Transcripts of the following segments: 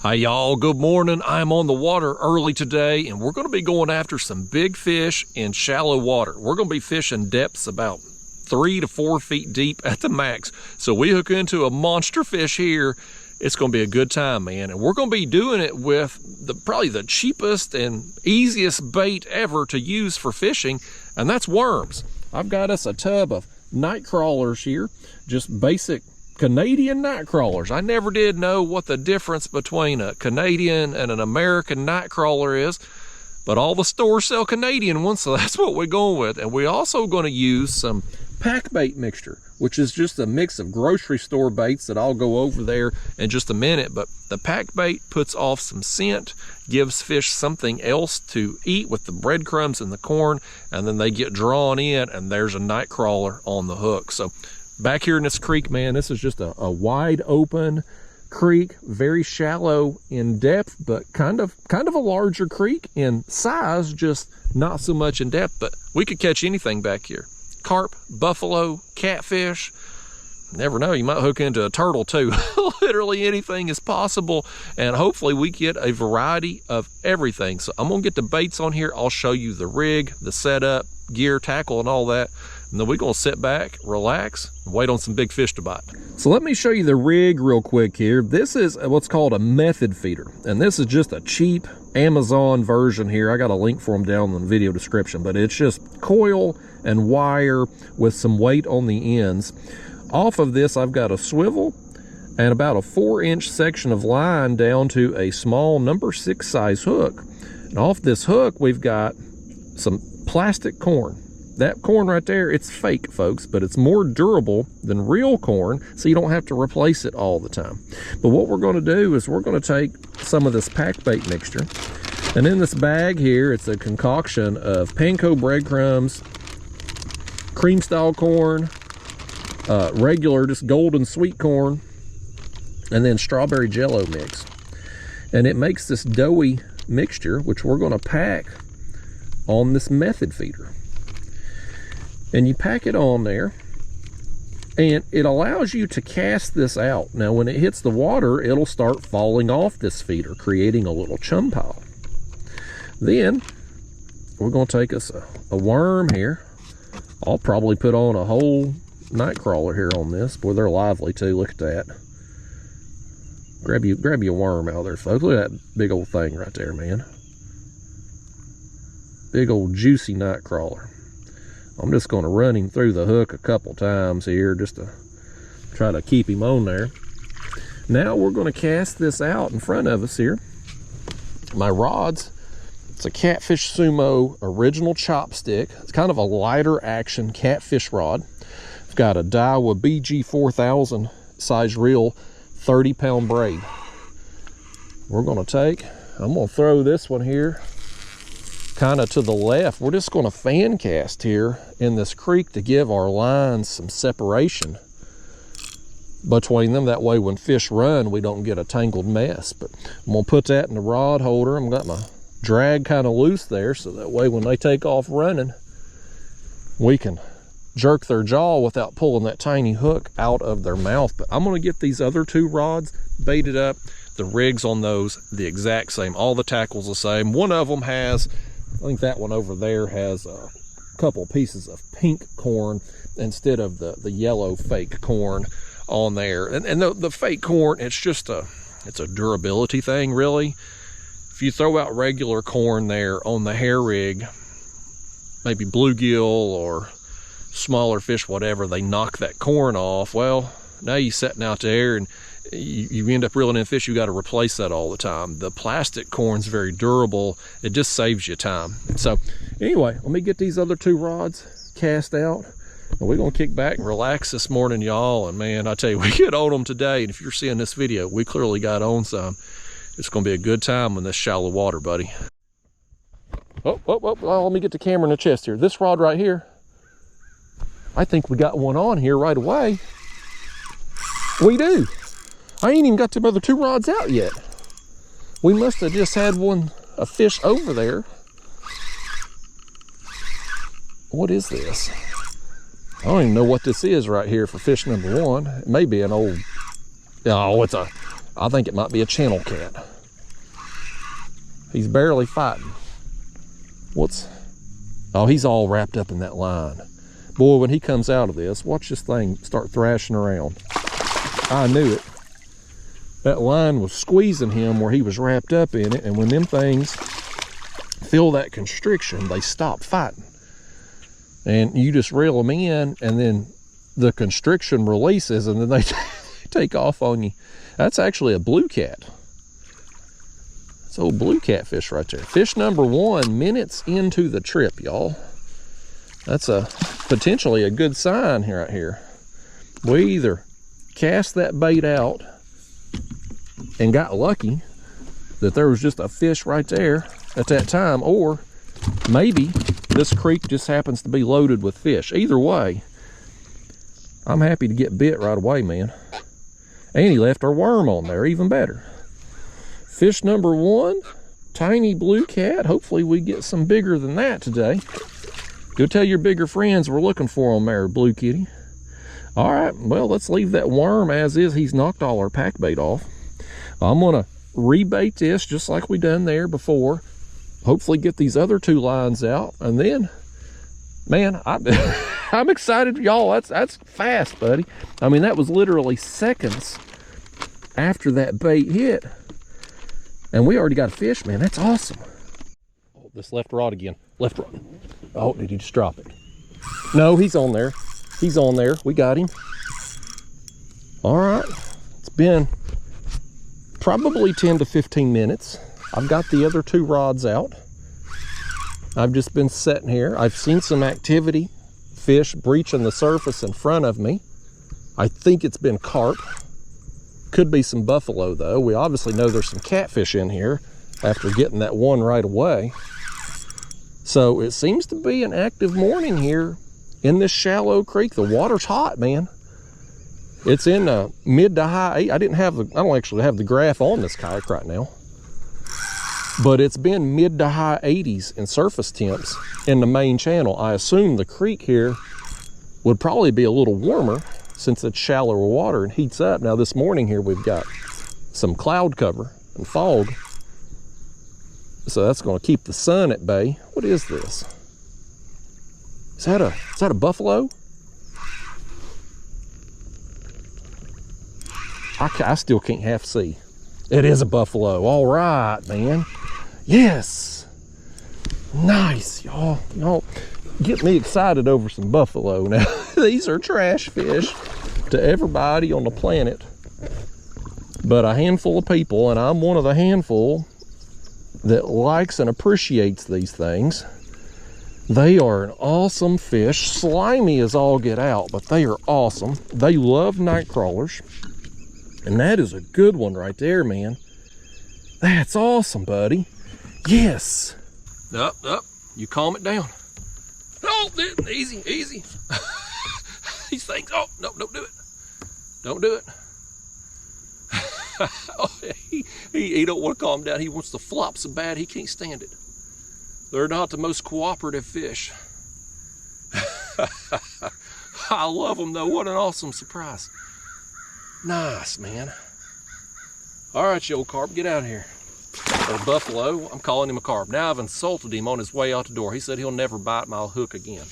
Hi y'all, good morning. I'm on the water early today and we're going to be going after some big fish in shallow water. We're going to be fishing depths about 3 to 4 feet deep at the max. So we hook into a monster fish here. It's going to be a good time, man. And we're going to be doing it with probably the cheapest and easiest bait ever to use for fishing, and that's worms. I've got us a tub of night crawlers here, just basic Canadian night crawlers. I never did know what the difference between a Canadian and an American night crawler is, but all the stores sell Canadian ones, so that's what we're going with. And we're also going to use some pack bait mixture, which is just a mix of grocery store baits that I'll go over there in just a minute. But the pack bait puts off some scent, gives fish something else to eat with the breadcrumbs and the corn, and then they get drawn in and there's a night crawler on the hook. So back here in this creek, man, this is just a wide open creek, very shallow in depth, but kind of a larger creek in size, just not so much in depth. But we could catch anything back here. Carp, buffalo, catfish, never know, you might hook into a turtle too. Literally anything is possible, and hopefully we get a variety of everything. So I'm gonna get the baits on here. I'll show you the rig, the setup, gear, tackle, and all that. And then we're gonna sit back, relax, and wait on some big fish to bite. So let me show you the rig real quick here. This is what's called a method feeder, and this is just a cheap Amazon version here. I got a link for them down in the video description, but it's just coil and wire with some weight on the ends. Off of this, I've got a swivel and about a 4-inch section of line down to a small number 6 size hook. And off this hook, we've got some plastic corn. That corn right there, it's fake, folks, but it's more durable than real corn, so you don't have to replace it all the time. But what we're going to do is we're going to take some of this pack bait mixture, and in this bag here, it's a concoction of panko breadcrumbs, cream style corn, regular just golden sweet corn, and then strawberry jello mix. And it makes this doughy mixture, which we're going to pack on this method feeder. And you pack it on there, and it allows you to cast this out. Now when it hits the water, it'll start falling off this feeder, creating a little chum pile. Then we're going to take us a worm here. I'll probably put on a whole night crawler here on this. Boy, they're lively too. Look at that. Grab you a worm out there, folks. Look at that big old thing right there, man. Big old juicy night crawler. I'm just going to run him through the hook a couple times here just to try to keep him on there. Now we're going to cast this out in front of us here. My rods, it's a Catfish Sumo original chopstick. It's kind of a lighter action catfish rod. I've got a Daiwa BG 4000 size reel, 30-pound braid. I'm going to throw this one here kind of to the left. We're just going to fan cast here in this creek to give our lines some separation between them. That way when fish run, we don't get a tangled mess. But I'm going to put that in the rod holder. I've got my drag kind of loose there, so that way when they take off running, we can jerk their jaw without pulling that tiny hook out of their mouth. But I'm going to get these other 2 rods baited up. The rigs on those the exact same. All the tackles the same. One of them has, I think that one over there has a couple pieces of pink corn instead of the yellow fake corn on there. And the fake corn, it's just it's a durability thing, really. If you throw out regular corn there on the hair rig, maybe bluegill or smaller fish, whatever, they knock that corn off. Well, now you're sitting out there and you end up reeling in fish. You got to replace that all the time. The plastic corn's very durable. It just saves you time. So anyway, let me get these other 2 rods cast out, and we're gonna kick back and relax this morning, y'all. And man, I tell you, we get on them today, and if you're seeing this video, we clearly got on some. It's gonna be a good time in this shallow water, buddy. Oh, let me get the camera in the chest here. This rod right here, I think we got one on here right away. We do. I ain't even got them other 2 rods out yet. We must have just had a fish over there. What is this? I don't even know what this is right here for fish number 1. It may be an old, oh, it's a I think it might be a channel cat. He's barely fighting. Oh, he's all wrapped up in that line. Boy, when he comes out of this, watch this thing start thrashing around. I knew it. That line was squeezing him where he was wrapped up in it, and when them things feel that constriction, they stop fighting. And you just reel them in, and then the constriction releases, and then they take off on you. That's actually a blue cat. It's old blue catfish right there. Fish number 1 minutes into the trip, y'all. That's potentially a good sign here, right here. We either cast that bait out and got lucky that there was just a fish right there at that time, or maybe this creek just happens to be loaded with fish. Either way, I'm happy to get bit right away, man. And he left our worm on there, even better. Fish number 1, tiny blue cat. Hopefully we get some bigger than that today. Go tell your bigger friends we're looking for them there, blue kitty. All right, well, let's leave that worm as is. He's knocked all our pack bait off. I'm gonna rebait this just like we done there before. Hopefully get these other 2 lines out, and then, man, I'm excited, y'all. That's fast, buddy. I mean, that was literally seconds after that bait hit, and we already got a fish, man. That's awesome. Oh, this left rod again. Left rod. Oh, did he just drop it? No, he's on there. He's on there. We got him. All right. It's been probably 10 to 15 minutes. I've got the other 2 rods out. I've just been sitting here. I've seen some activity. Fish breaching the surface in front of me. I think it's been carp. Could be some buffalo, though. We obviously know there's some catfish in here after getting that one right away. So it seems to be an active morning here in this shallow creek. The water's hot, man. It's in mid to high 8. I don't actually have the graph on this kayak right now, but it's been mid to high 80s in surface temps in the main channel. I assume the creek here would probably be a little warmer since it's shallower water and heats up. Now this morning here we've got some cloud cover and fog, so that's going to keep the sun at bay. What is this? Is that a buffalo? I still can't half see. It is a buffalo. All right, man. Yes. Nice, y'all. Y'all get me excited over some buffalo. Now, these are trash fish to everybody on the planet, but a handful of people, and I'm one of the handful that likes and appreciates these things. They are an awesome fish. Slimy as all get out, but they are awesome. They love night crawlers. And that is a good one right there, man. That's awesome, buddy. Yes. Up. You calm it down. Oh, easy. These things. Oh, no, don't do it. Don't do it. Oh, he don't want to calm down. He wants to flop so bad he can't stand it. They're not the most cooperative fish. I love them, though. What an awesome surprise. Nice, man. All right, you old carp, get out of here. Or buffalo, I'm calling him a carp. Now I've insulted him on his way out the door. He said he'll never bite my hook again.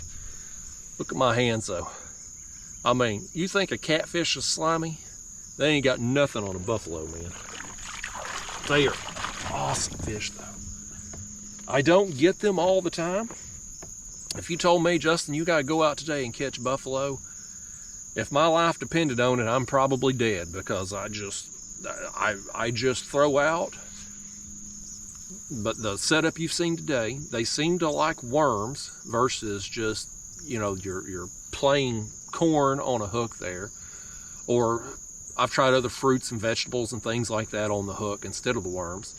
Look at my hands, though. I mean, you think a catfish is slimy? They ain't got nothing on a buffalo, man. They are awesome fish, though. I don't get them all the time. If you told me, Justin, you got to go out today and catch buffalo, if my life depended on it, I'm probably dead, because I just throw out. But the setup you've seen today, they seem to like worms versus just, you know, your plain corn on a hook there. Or I've tried other fruits and vegetables and things like that on the hook instead of the worms.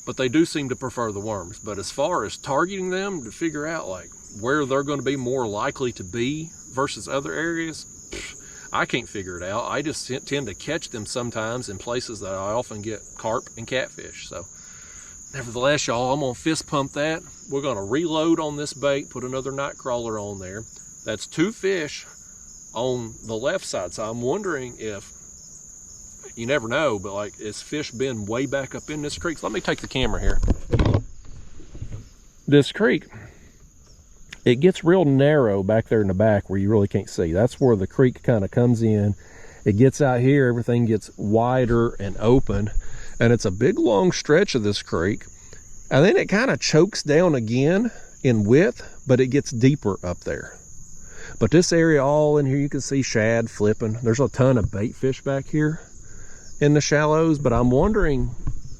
But they do seem to prefer the worms. But as far as targeting them to figure out like where they're going to be more likely to be versus other areas, I can't figure it out. I just tend to catch them sometimes in places that I often get carp and catfish. So nevertheless, y'all, I'm gonna fist pump that. We're gonna reload on this bait, put another night crawler on there. That's 2 fish on the left side. So I'm wondering if you never know, but like, has fish been way back up in this creek? So let me take the camera here. This creek, it gets real narrow back there in the back where you really can't see. That's where the creek kind of comes in. It gets out here, everything gets wider and open, and it's a big long stretch of this creek. And then it kind of chokes down again in width, but it gets deeper up there. But this area all in here, you can see shad flipping. There's a ton of bait fish back here in the shallows, but I'm wondering,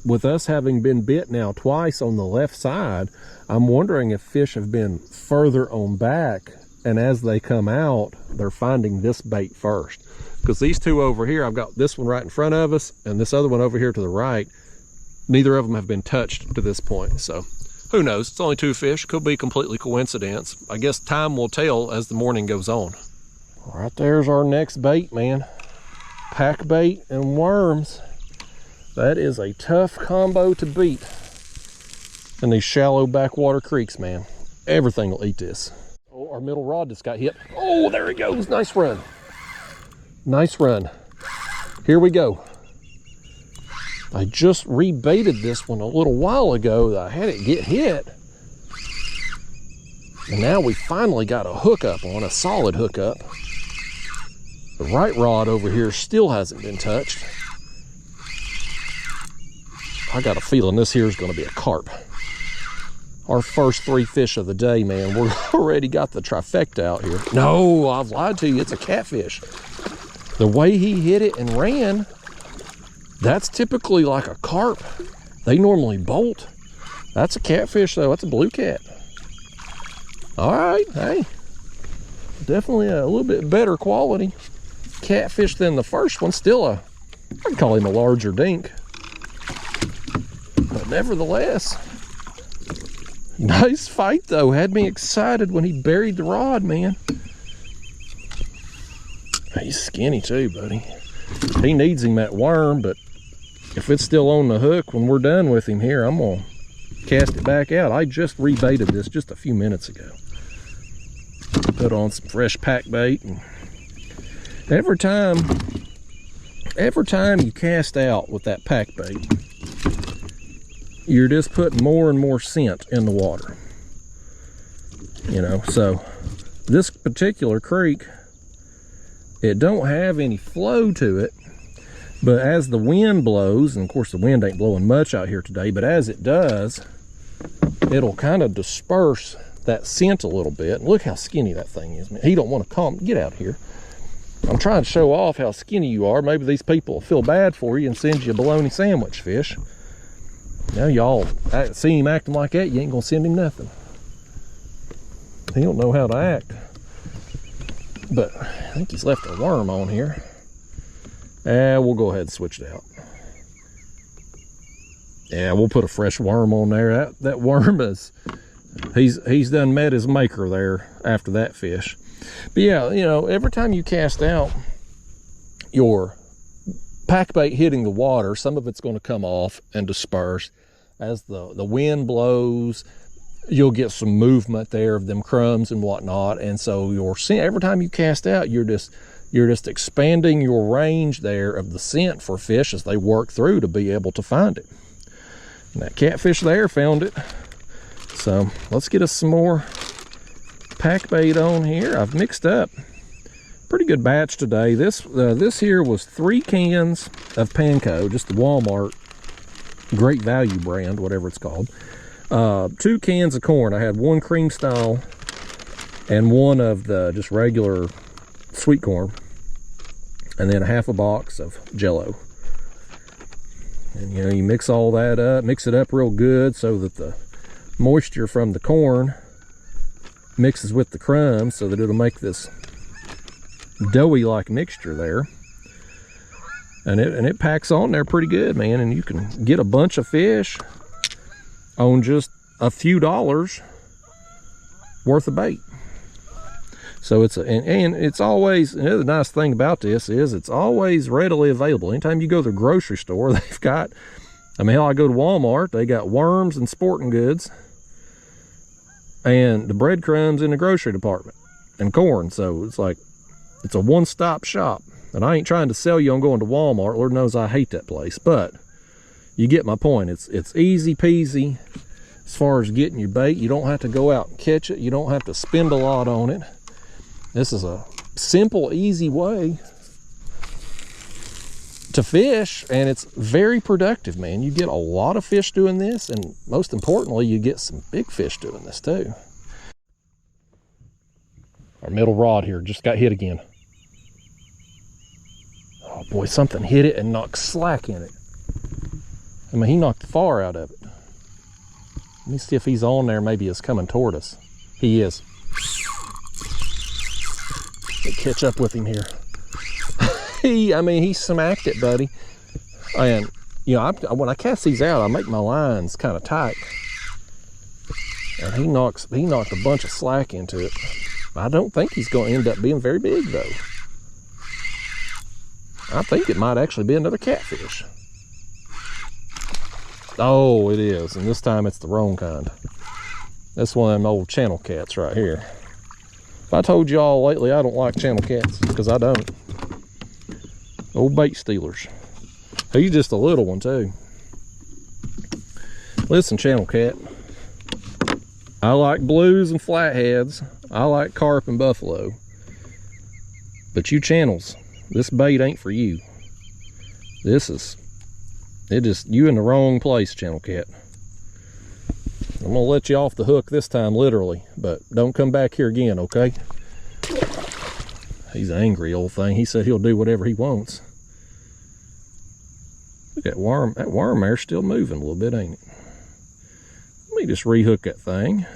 with us having been bit now twice on the left side, I'm wondering if fish have been further on back, and as they come out, they're finding this bait first. Because these two over here, I've got this one right in front of us, and this other one over here to the right, neither of them have been touched to this point, so who knows? It's only 2 fish. Could be completely coincidence. I guess time will tell as the morning goes on. Right there's our next bait, man. Pack bait and worms. That is a tough combo to beat in these shallow backwater creeks, man. Everything will eat this. Oh, our middle rod just got hit. Oh, there he goes. Nice run. Nice run. Here we go. I just rebaited this one a little while ago. I had it get hit. And now we finally got a hookup on, a solid hookup. The right rod over here still hasn't been touched. I got a feeling this here is going to be a carp. Our first 3 fish of the day, man. We're already got the trifecta out here. No, I've lied to you. It's a catfish. The way he hit it and ran, that's typically like a carp. They normally bolt. That's a catfish though. That's a blue cat. All right, hey. Definitely a little bit better quality catfish than the first one. Still I'd call him a larger dink. But nevertheless, nice fight though. Had me excited when he buried the rod, man. He's skinny too, buddy. He needs him that worm, but if it's still on the hook when we're done with him here, I'm gonna cast it back out. I just rebaited this just a few minutes ago. Put on some fresh pack bait, and every time you cast out with that pack bait, you're just putting more and more scent in the water. You know, so this particular creek, it don't have any flow to it. But as the wind blows, and of course the wind ain't blowing much out here today, but as it does, it'll kind of disperse that scent a little bit. And look how skinny that thing is, man. He don't want to come. Get out here. I'm trying to show off how skinny you are. Maybe these people will feel bad for you and send you a bologna sandwich, fish. Now y'all see him acting like that, you ain't gonna send him nothing. He don't know how to act. But I think he's left a worm on here. We'll go ahead and switch it out. Yeah, we'll put a fresh worm on there. That worm is, he's done met his maker there after that fish. But yeah, you know, every time you cast out your pack bait hitting the water, some of it's going to come off and disperse. As the wind blows, you'll get some movement there of them crumbs and whatnot. And so every time you cast out, you're just expanding your range there of the scent for fish as they work through to be able to find it. And that catfish there found it. So let's get us some more pack bait on here. I've mixed up pretty good batch today. This here was 3 cans of Panko, just the Walmart Great Value brand, whatever it's called. 2 cans of corn. I had 1 cream style and 1 of the just regular sweet corn, and then a half a box of Jello. And you know, you mix all that up, mix it up real good so that the moisture from the corn mixes with the crumbs so that it'll make this doughy like mixture there. And it packs on there pretty good, man. And you can get a bunch of fish on just a few dollars worth of bait. So it's always, you know, the nice thing about this is it's always readily available. Anytime you go to the grocery store, they've got, I mean, hell, I go to Walmart, they got worms and sporting goods and the breadcrumbs in the grocery department and corn. So it's like, it's a one-stop shop. And I ain't trying to sell you on going to Walmart. Lord knows I hate that place, but you get my point. It's easy peasy as far as getting your bait. You don't have to go out and catch it. You don't have to spend a lot on it. This is a simple, easy way to fish, and it's very productive, man. You get a lot of fish doing this, and most importantly, you get some big fish doing this too. Our middle rod here just got hit again. Oh boy, something hit it and knocked slack in it. I mean, he knocked the far out of it. Let me see if he's on there. Maybe it's coming toward us. He is. Let me catch up with him here. He smacked it, buddy. And, you know, when I cast these out, I make my lines kind of tight. And he knocked a bunch of slack into it. I don't think he's going to end up being very big, though. I think it might actually be another catfish. Oh, it is, and this time it's the wrong kind. That's one of them old channel cats right here. I told y'all lately I don't like channel cats, because I don't. Old bait stealers. He's just a little one too. Listen, channel cat, I like blues and flatheads. I like carp and buffalo. But you channels, this bait ain't for you. You in the wrong place, channel cat. I'm gonna let you off the hook this time, literally, but don't come back here again, okay? He's an angry old thing. He said he'll do whatever he wants. Look at that worm. That worm there's still moving a little bit, ain't it? Let me just rehook that thing.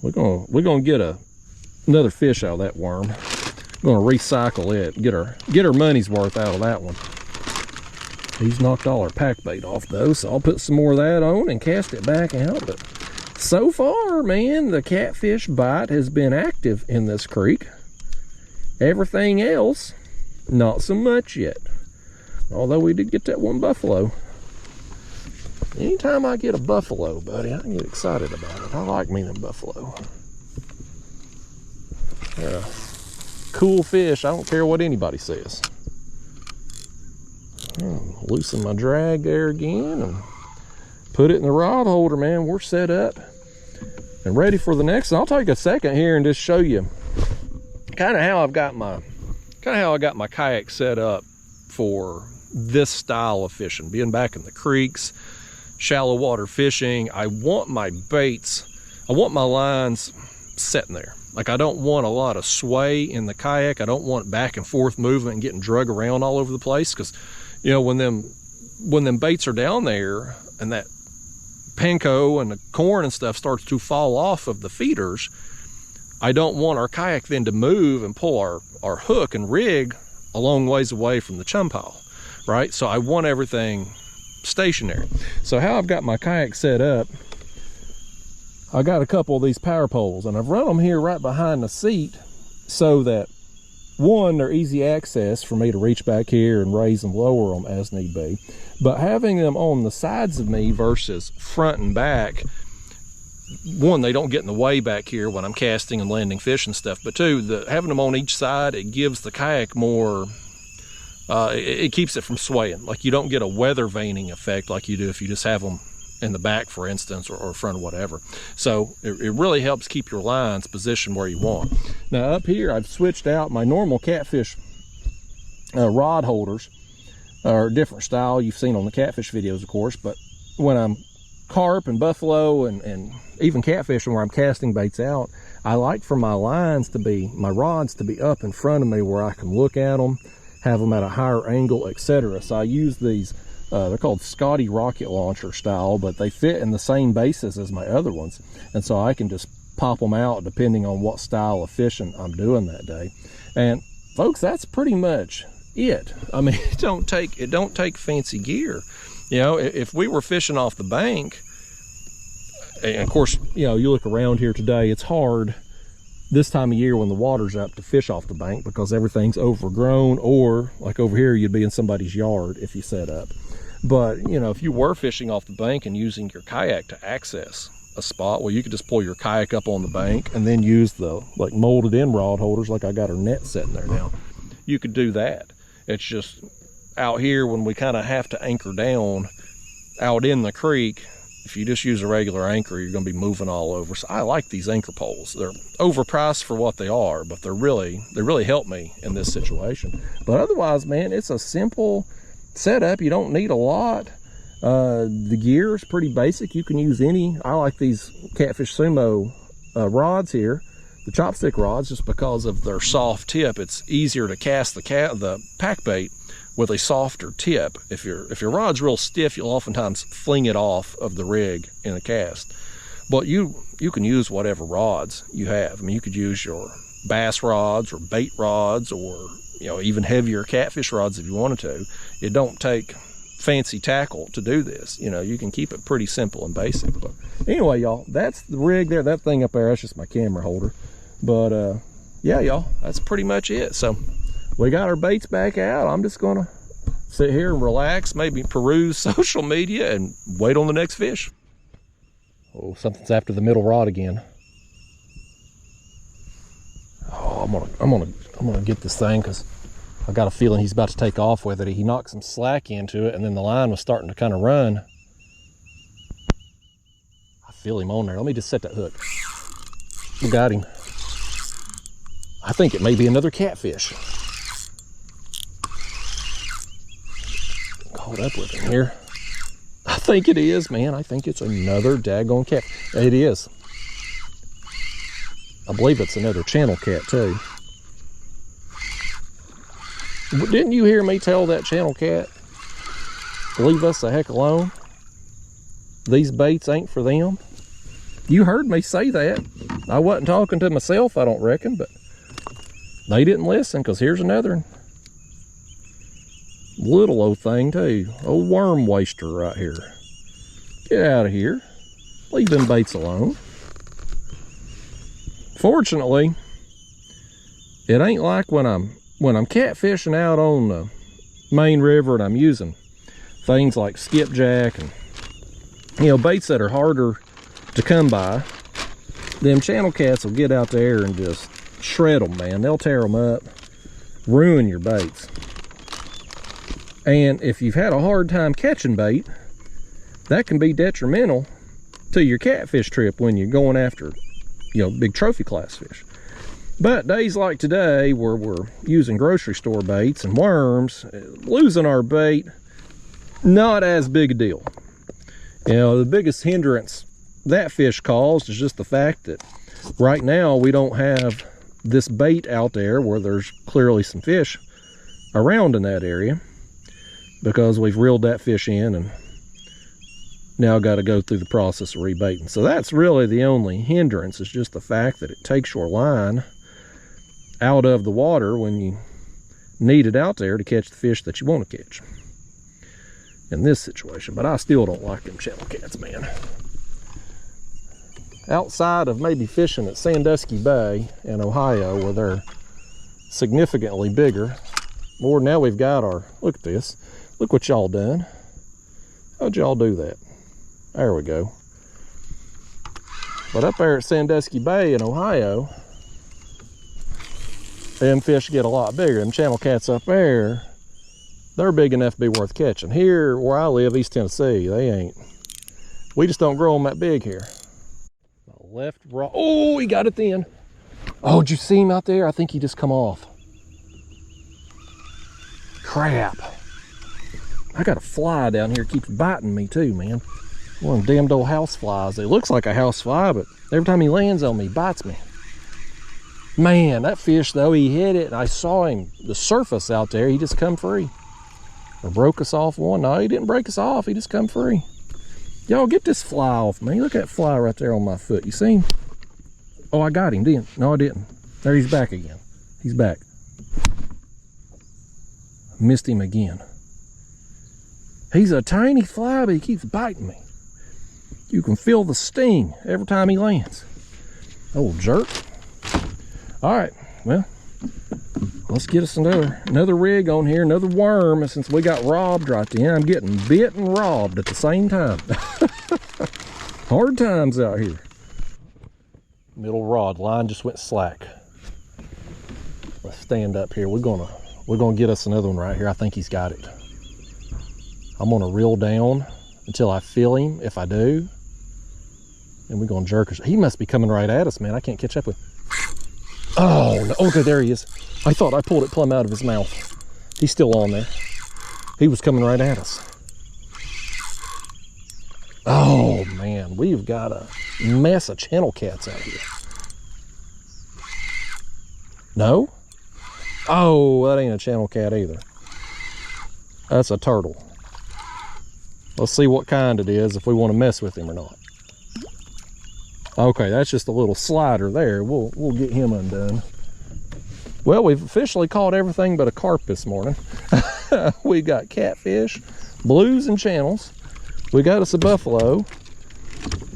We're gonna get another fish out of that worm. We're gonna recycle it, get our money's worth out of that one. He's knocked all our pack bait off though, so I'll put some more of that on and cast it back out. But so far, man, the catfish bite has been active in this creek. Everything else, not so much yet. Although we did get that one buffalo. Anytime I get a buffalo, buddy, I get excited about it. I like me them buffalo. Yeah. Cool fish, I don't care what anybody says. Loosen my drag there again and put it in the rod holder, man. We're set up and ready for the next. And I'll take a second here and just show you kind of how I got my kayak set up for this style of fishing. Being back in the creeks, shallow water fishing, I want my baits, I want my lines sitting there. Like, I don't want a lot of sway in the kayak. I don't want back and forth movement and getting drug around all over the place, because you know, when them baits are down there and that panko and the corn and stuff starts to fall off of the feeders, I don't want our kayak then to move and pull our hook and rig a long ways away from the chum pile, right? So I want everything stationary. So how I've got my kayak set up, I got a couple of these power poles, and I've run them here right behind the seat so that, one, they're easy access for me to reach back here and raise and lower them as need be. But having them on the sides of me versus front and back, one, they don't get in the way back here when I'm casting and landing fish and stuff. But two, having them on each side, it gives the kayak more, it keeps it from swaying. Like, you don't get a weather vaning effect like you do if you just have them in the back, for instance, or front, or whatever. So it really helps keep your lines positioned where you want. Now up here, I've switched out my normal catfish rod holders, or different style you've seen on the catfish videos, of course. But when I'm carp and buffalo and even catfishing where I'm casting baits out, I like for my rods to be up in front of me where I can look at them, have them at a higher angle, etc. So I use these, they're called Scotty rocket launcher style, but they fit in the same bases as my other ones. And so I can just pop them out depending on what style of fishing I'm doing that day. And folks, that's pretty much it. I mean, it don't take fancy gear. You know, if we were fishing off the bank, and of course, you know, you look around here today, it's hard this time of year when the water's up to fish off the bank because everything's overgrown, or like over here, you'd be in somebody's yard if you set up. But, you know, if you were fishing off the bank and using your kayak to access a spot, well, you could just pull your kayak up on the bank and then use the like molded in rod holders, like I got our net sitting there now. you could do that. It's just out here when we kind of have to anchor down out in the creek, if you just use a regular anchor, you're going to be moving all over. So I like these anchor poles. They're overpriced for what they are, but they really help me in this situation. But otherwise, man, it's a simple setup. You don't need a lot. The gear is pretty basic. You can use any. I like these Catfish Sumo rods here, the chopstick rods, just because of their soft tip. It's easier to cast the pack bait with a softer tip. If your rod's real stiff, you'll oftentimes fling it off of the rig in a cast. But you can use whatever rods you have. I mean, you could use your bass rods or bait rods, or even heavier catfish rods if you wanted to. It don't take fancy tackle to do this. You can keep it pretty simple and basic. But anyway, y'all, that's the rig there. That thing up there, that's just my camera holder. But yeah, y'all, that's pretty much it. So we got our baits back out. I'm just gonna sit here and relax, maybe peruse social media and wait on the next fish. Oh, something's after the middle rod again. Oh, I'm gonna get this thing, because I got a feeling he's about to take off with it. He knocked some slack into it, and then the line was starting to kind of run. I feel him on there. Let me just set that hook. We got him. I think it may be another catfish. Hold up with him here. I think it is, man. I think it's another daggone cat. It is. I believe it's another channel cat too. Didn't you hear me tell that channel cat, leave us the heck alone? These baits ain't for them. You heard me say that. I wasn't talking to myself, I don't reckon, but they didn't listen, because here's another one. Little old thing too. Old worm waster right here. Get out of here. Leave them baits alone. Fortunately, it ain't like when I'm catfishing out on the main river and I'm using things like skipjack and baits that are harder to come by. Them channel cats will get out there and just shred them, man. They'll tear them up, ruin your baits. And if you've had a hard time catching bait, that can be detrimental to your catfish trip when you're going after, big trophy class fish. But days like today, where we're using grocery store baits and worms, losing our bait, not as big a deal. The biggest hindrance that fish caused is just the fact that right now we don't have this bait out there where there's clearly some fish around in that area, because we've reeled that fish in and now got to go through the process of rebaiting. So that's really the only hindrance, is just the fact that it takes your line out of the water when you need it out there to catch the fish that you want to catch in this situation. But I still don't like them channel cats, man. Outside of maybe fishing at Sandusky Bay in Ohio, where they're significantly bigger, Lord, now we've got our, look at this. Look what y'all done. How'd y'all do that? There we go. But up there at Sandusky Bay in Ohio, them fish get a lot bigger. Them channel cats up there, they're big enough to be worth catching. Here where I live, East Tennessee, they ain't. We just don't grow them that big here. Left, right. Oh, he got it then. Oh, did you see him out there? I think he just come off. Crap. I got a fly down here, keeps biting me too, man. One of them damned old house flies. It looks like a house fly, but every time he lands on me, he bites me. Man, that fish though, he hit it, and I saw him, the surface out there, he just come free. Or broke us off one. No, he didn't break us off, he just come free. Y'all, get this fly off me. Look at that fly right there on my foot. You see him? Oh, I got him, didn't? No, I didn't. There, he's back again. He's back. Missed him again. He's a tiny fly, but he keeps biting me. You can feel the sting every time he lands. Old jerk. All right, well, let's get us another rig on here, another worm. And since we got robbed right then, I'm getting bit and robbed at the same time. Hard times out here. Middle rod line just went slack. Let's stand up here. We're gonna We're gonna get us another one right here. I think he's got it. I'm gonna reel down until I feel him. If I do, and we're gonna jerk us. He must be coming right at us, man. I can't catch up with him. Oh, no. Okay, there he is. I thought I pulled it plumb out of his mouth. He's still on there. He was coming right at us. Oh man, we've got a mess of channel cats out here. No? Oh, that ain't a channel cat either. That's a turtle. Let's see what kind it is, if we want to mess with him or not. Okay, that's just a little slider there. We'll get him undone. Well, we've officially caught everything but a carp this morning. We got catfish, blues and channels. We got us a buffalo.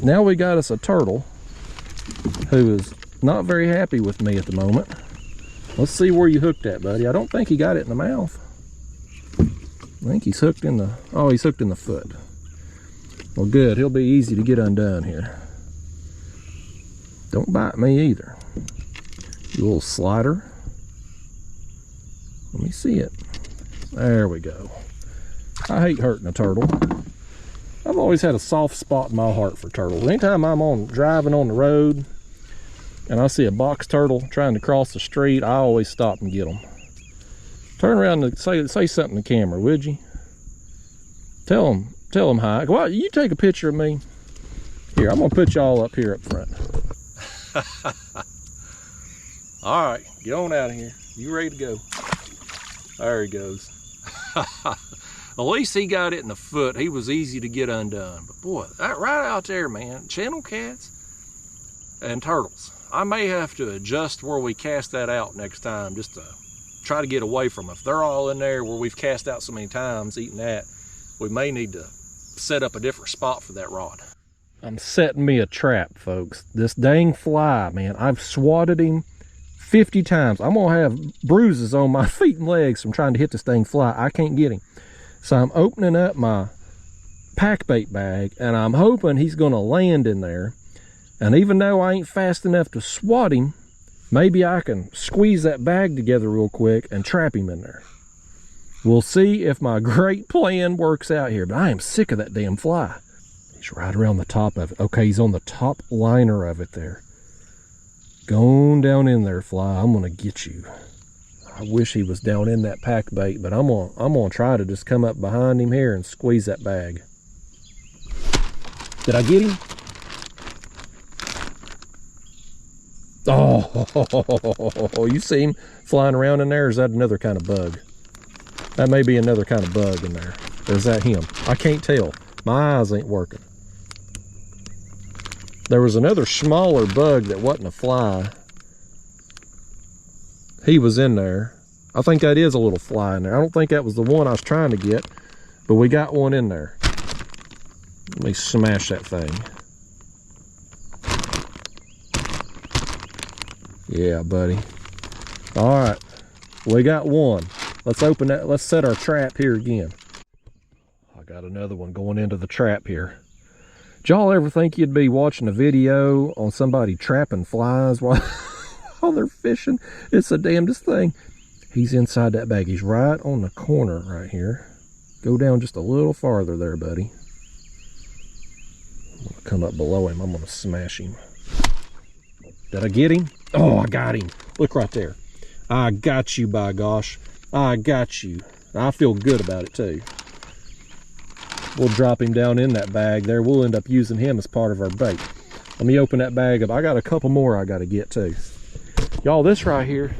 Now we got us a turtle who is not very happy with me at the moment. Let's see where you hooked at, buddy. I don't think he got it in the mouth. I think he's hooked in the, oh, he's hooked in the foot. Well, good. He'll be easy to get undone here. Don't bite me either. You little slider. Let me see it. There we go. I hate hurting a turtle. I've always had a soft spot in my heart for turtles. Anytime I'm driving on the road and I see a box turtle trying to cross the street, I always stop and get them. Turn around and say something to the camera, would you? Tell them hi. Well, you take a picture of me. Here, I'm gonna put y'all up here up front. All right, get on out of here. You ready to go? There he goes. At least he got it in the foot. He was easy to get undone. But boy, that right out there, man, channel cats and turtles. I may have to adjust where we cast that out next time, just to try to get away from them. If they're all in there where we've cast out so many times eating that, we may need to set up a different spot for that rod. I'm setting me a trap, folks. This dang fly, man, I've swatted him 50 times. I'm gonna have bruises on my feet and legs from trying to hit this dang fly. I can't get him. So I'm opening up my pack bait bag and I'm hoping he's gonna land in there. And even though I ain't fast enough to swat him, maybe I can squeeze that bag together real quick and trap him in there. We'll see if my great plan works out here, but I am sick of that damn fly. He's right around the top of it. Okay, he's on the top liner of it there. Go on down in there, fly. I'm gonna get you. I wish he was down in that pack bait, but I'm gonna try to just come up behind him here and squeeze that bag. Did I get him? Oh, you see him flying around in there? Or is that another kind of bug? That may be another kind of bug in there. Or is that him? I can't tell. My eyes ain't working. There was another smaller bug that wasn't a fly. He was in there. I think that is a little fly in there. I don't think that was the one I was trying to get, but we got one in there. Let me smash that thing. Yeah, buddy. All right, we got one. Let's open that. Let's set our trap here again. I got another one going into the trap here. Did y'all ever think you'd be watching a video on somebody trapping flies while they're fishing? It's the damnedest thing. He's inside that bag. He's right on the corner right here. Go down just a little farther there, buddy. I'm gonna come up below him. I'm gonna smash him. Did I get him? Oh, I got him. Look right there. I got you, by gosh. I got you. I feel good about it too. We'll drop him down in that bag there. We'll end up using him as part of our bait. Let me open that bag up. I got a couple more I got to get too. Y'all, this right here,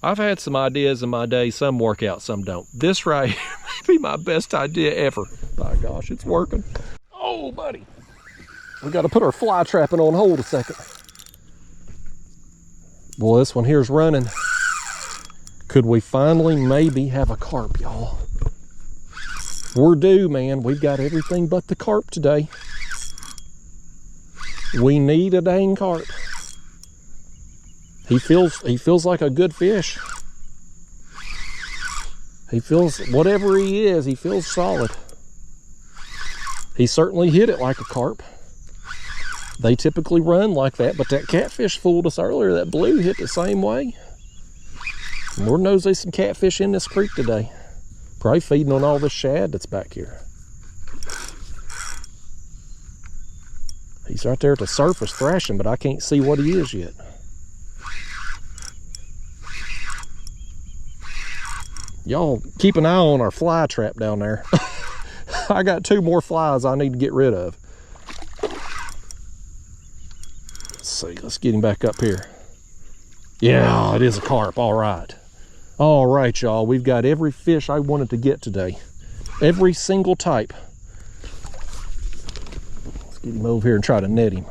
I've had some ideas in my day. Some work out, some don't. This right here may be my best idea ever. By gosh, it's working. Oh, buddy. We got to put our fly trapping on hold a second. Boy, this one here's running. Could we finally maybe have a carp, y'all? We're due, man. We've got everything but the carp today. We need a dang carp. He feels like a good fish. He feels, whatever he is, he feels solid. He certainly hit it like a carp. They typically run like that, but that catfish fooled us earlier. That blue hit the same way. Lord knows there's some catfish in this creek today. Probably feeding on all this shad that's back here. He's right there at the surface thrashing, but I can't see what he is yet. Y'all keep an eye on our fly trap down there. I got 2 more flies I need to get rid of. Let's see, let's get him back up here. Yeah, it is a carp, all right. All right, y'all, we've got every fish I wanted to get today. Every single type. Let's get him over here and try to net him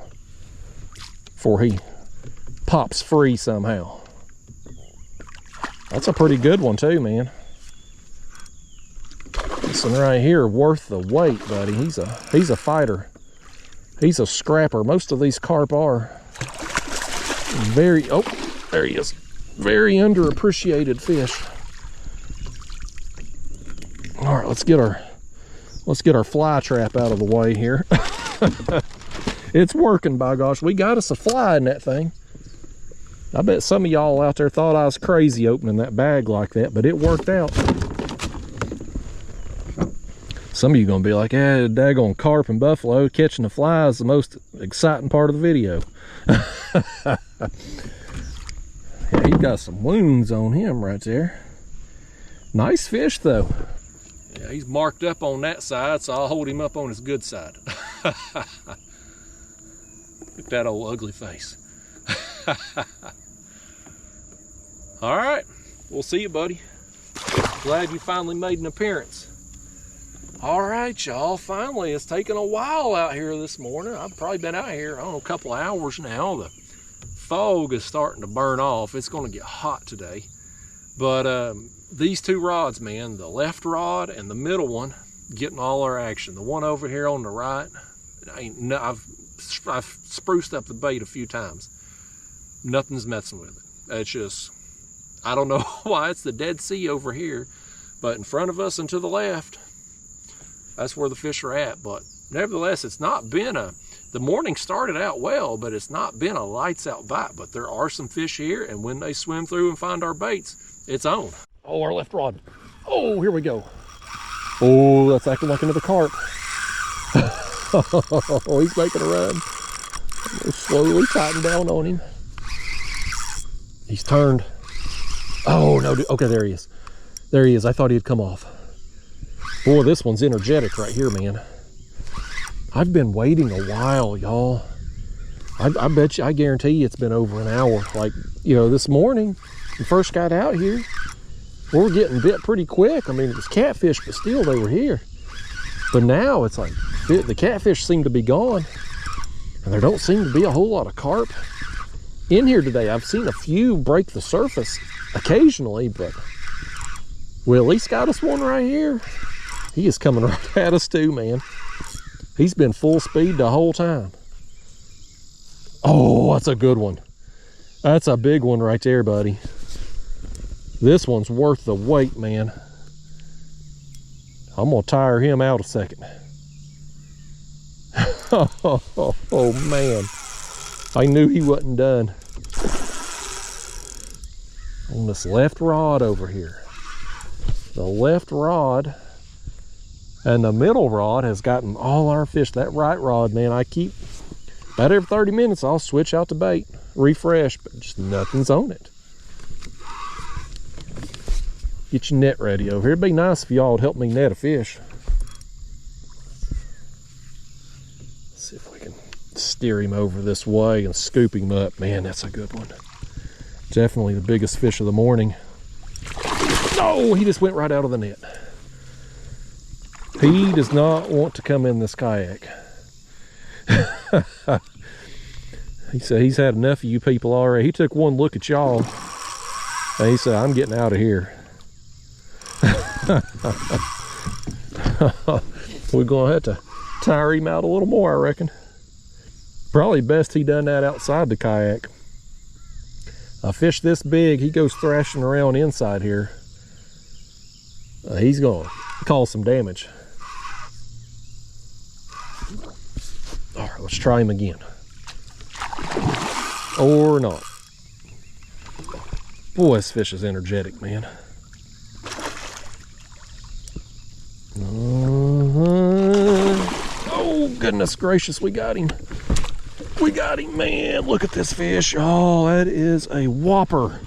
before he pops free somehow. That's a pretty good one too, man. This one right here worth the wait, buddy. He's a fighter. He's a scrapper. Most of these carp are very, oh, there he is. Very underappreciated fish. All right, let's get our fly trap out of the way here. It's working, by gosh. We got us a fly in that thing. I bet some of y'all out there thought I was crazy opening that bag like that, but it worked out. Some of you gonna be like, "Yeah, daggone carp and buffalo, catching the fly is the most exciting part of the video." Yeah, he's got some wounds on him right there. Nice fish though. Yeah, he's marked up on that side, so I'll hold him up on his good side. Look at that old ugly face. All right, we'll see you, buddy. Glad you finally made an appearance. All right, y'all, finally, it's taken a while out here this morning. I've probably been out here, I don't know, a couple of hours now. The fog is starting to burn off. It's gonna get hot today. But these 2 rods, man, the left rod and the middle one, getting all our action. The one over here on the right, I've spruced up the bait a few times. Nothing's messing with it. It's just, I don't know why it's the Dead Sea over here, but in front of us and to the left, that's where the fish are at. But nevertheless, it's not been the morning started out well, but it's not been a lights out bite. But there are some fish here, and when they swim through and find our baits, it's on. Oh, our left rod. Oh, here we go. Oh, that's acting like another carp. Oh, he's making a run. We'll slowly tighten down on him. He's turned. Oh, no. Okay, there he is. There he is. I thought he'd come off. Boy, this one's energetic right here, man. I've been waiting a while, y'all. I bet you, I guarantee you it's been over an hour. Like, you know, this morning, we first got out here, we were getting bit pretty quick. I mean, it was catfish, but still they were here. But now it's like, the catfish seem to be gone, and there don't seem to be a whole lot of carp in here today. I've seen a few break the surface occasionally, but we at least got us one right here. He is coming right at us too, man. He's been full speed the whole time. Oh, that's a good one. That's a big one right there, buddy. This one's worth the wait, man. I'm gonna tire him out a second. Oh, man. I knew he wasn't done. On this left rod over here. The left rod and the middle rod has gotten all our fish. That right rod, man, I keep, about every 30 minutes, I'll switch out the bait, refresh, but just nothing's on it. Get your net ready over here. It'd be nice if y'all would help me net a fish. Let's see if we can steer him over this way and scoop him up. Man, that's a good one. Definitely the biggest fish of the morning. Oh, he just went right out of the net. He does not want to come in this kayak. He said he's had enough of you people already. He took one look at y'all and he said, I'm getting out of here. We're gonna have to tire him out a little more, I reckon. Probably best he done that outside the kayak. A fish this big, he goes thrashing around inside here. He's gonna cause some damage. All right, let's try him again. Or not. Boy, this fish is energetic, man. Oh, goodness gracious, we got him. We got him, man. Look at this fish. Oh, that is a whopper.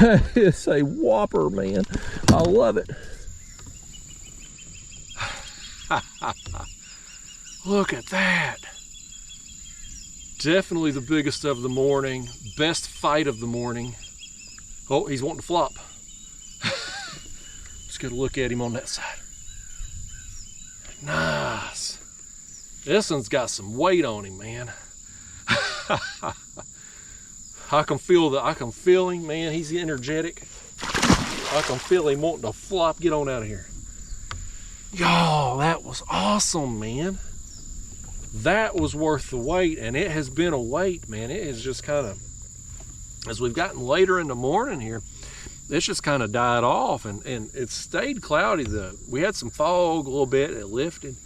That is a whopper, man. I love it. Look at that. Definitely the biggest of the morning. Best fight of the morning. Oh, he's wanting to flop. Let's get a look at him on that side. Nice. This one's got some weight on him, man. I can feel him, man. He's energetic. I can feel him wanting to flop. Get on out of here. Y'all, that was awesome, man. That was worth the wait, and it has been a wait, man. It is just kind of, as we've gotten later in the morning here, it's just kind of died off, and it stayed cloudy. We had some fog a little bit, it lifted,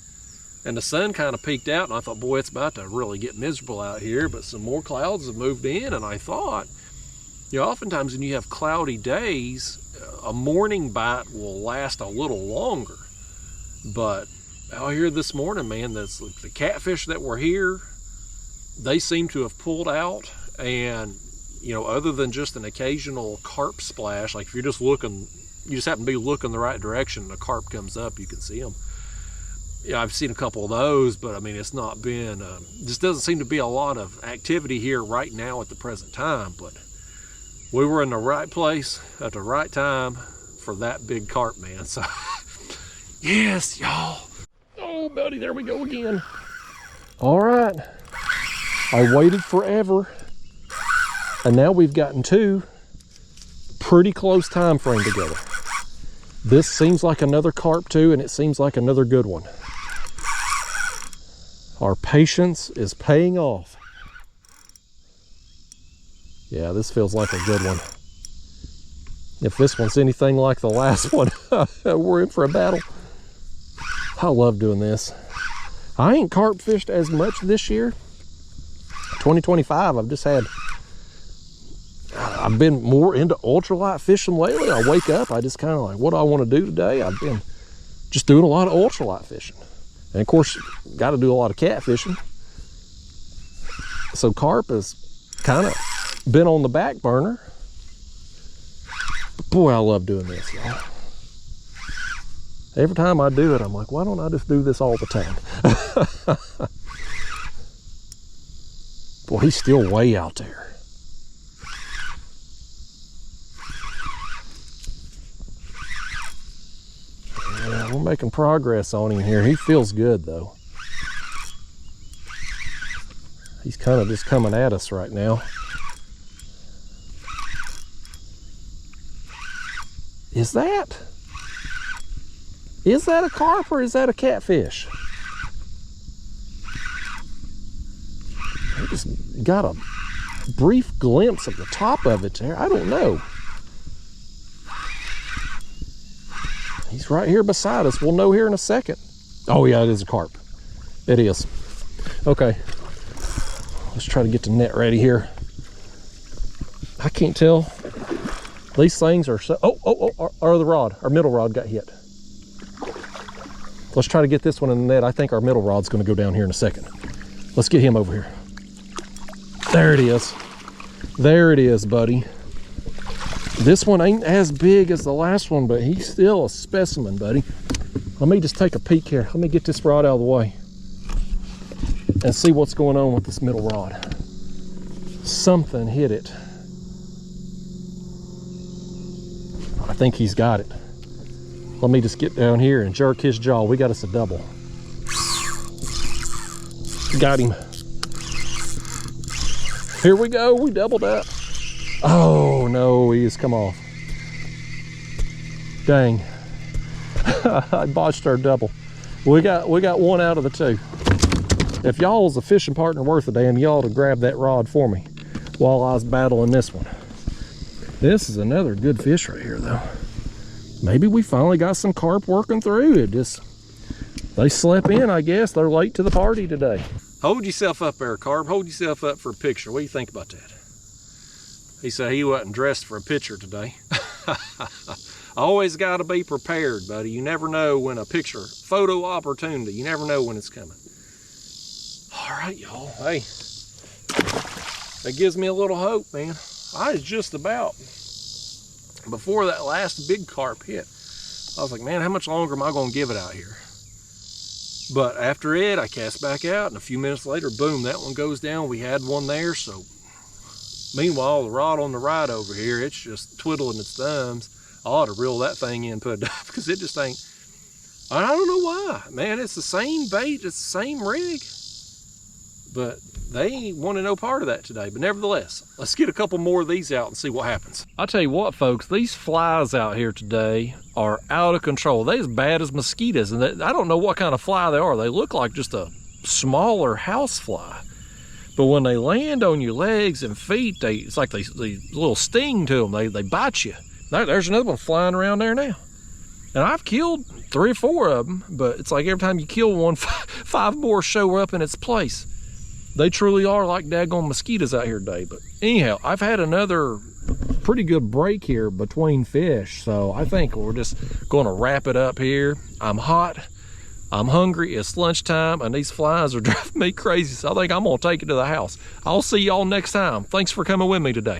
and the sun kind of peeked out, and I thought, boy, it's about to really get miserable out here, but some more clouds have moved in, and I thought, you know, oftentimes when you have cloudy days, a morning bite will last a little longer. But out here this morning, man, the catfish that were here, they seem to have pulled out, and you know, other than just an occasional carp splash, like if you're just looking, you just happen to be looking the right direction and a carp comes up, you can see them. Yeah, I've seen a couple of those, but I mean, it's not been, just doesn't seem to be a lot of activity here right now at the present time, but we were in the right place at the right time for that big carp, man. So yes, y'all. Oh, buddy, there we go again. All right. I waited forever, and now we've gotten two pretty close time frame together. This seems like another carp too, and it seems like another good one. Our patience is paying off. Yeah, this feels like a good one. If this one's anything like the last one, we're in for a battle. I love doing this. I ain't carp fished as much this year. 2025, I've been more into ultralight fishing lately. I wake up, I just kind of like, what do I want to do today? I've been just doing a lot of ultralight fishing. And of course, got to do a lot of catfishing. So carp has kind of been on the back burner. But boy, I love doing this, y'all. Every time I do it, I'm like, why don't I just do this all the time? Boy, he's still way out there. Yeah, we're making progress on him here. He feels good, though. He's kind of just coming at us right now. Is that a carp or is that a catfish? I just got a brief glimpse of the top of it there. I don't know. He's right here beside us. We'll know here in a second. Oh yeah, it is a carp. It is. Okay. Let's try to get the net ready here. I can't tell. These things are so, the rod, our middle rod got hit. Let's try to get this one in the net. I think our middle rod's gonna go down here in a second. Let's get him over here. There it is. There it is, buddy. This one ain't as big as the last one, but he's still a specimen, buddy. Let me just take a peek here. Let me get this rod out of the way and see what's going on with this middle rod. Something hit it. I think he's got it. Let me just get down here and jerk his jaw. We got us a double. Got him. Here we go. We doubled up. Oh no, he has come off. Dang. I botched our double. We got one out of the two. If y'all was a fishing partner worth a damn, y'all to grab that rod for me while I was battling this one. This is another good fish right here though. Maybe we finally got some carp working through. They slept in, I guess. They're late to the party today. Hold yourself up there, Carp. Hold yourself up for a picture. What do you think about that? He said he wasn't dressed for a picture today. Always got to be prepared, buddy. You never know when a photo opportunity, you never know when it's coming. All right, y'all. Hey, that gives me a little hope, man. I was just about, before that last big carp hit, I was like, man, how much longer am I going to give it out here? But after it, I cast back out, and a few minutes later, boom, that one goes down. We had one there, so meanwhile, the rod on the right over here, it's just twiddling its thumbs. I ought to reel that thing in, put it up, because it just ain't, I don't know why. Man, it's the same bait, it's the same rig, but they ain't wanting no part of that today. But nevertheless, let's get a couple more of these out and see what happens. I'll tell you what, folks, these flies out here today are out of control. They're as bad as mosquitoes, and I don't know what kind of fly they are. They look like just a smaller house fly. But when they land on your legs and feet, it's like they little sting to them. They bite you. There's another one flying around there now. And I've killed 3 or 4 of them, but it's like every time you kill one, 5 more show up in its place. They truly are like daggone mosquitoes out here today. But anyhow, I've had another pretty good break here between fish, so I think we're just going to wrap it up here. I'm hot. I'm hungry, it's lunchtime, and these flies are driving me crazy, so I think I'm gonna take it to the house. I'll see y'all next time. Thanks for coming with me today.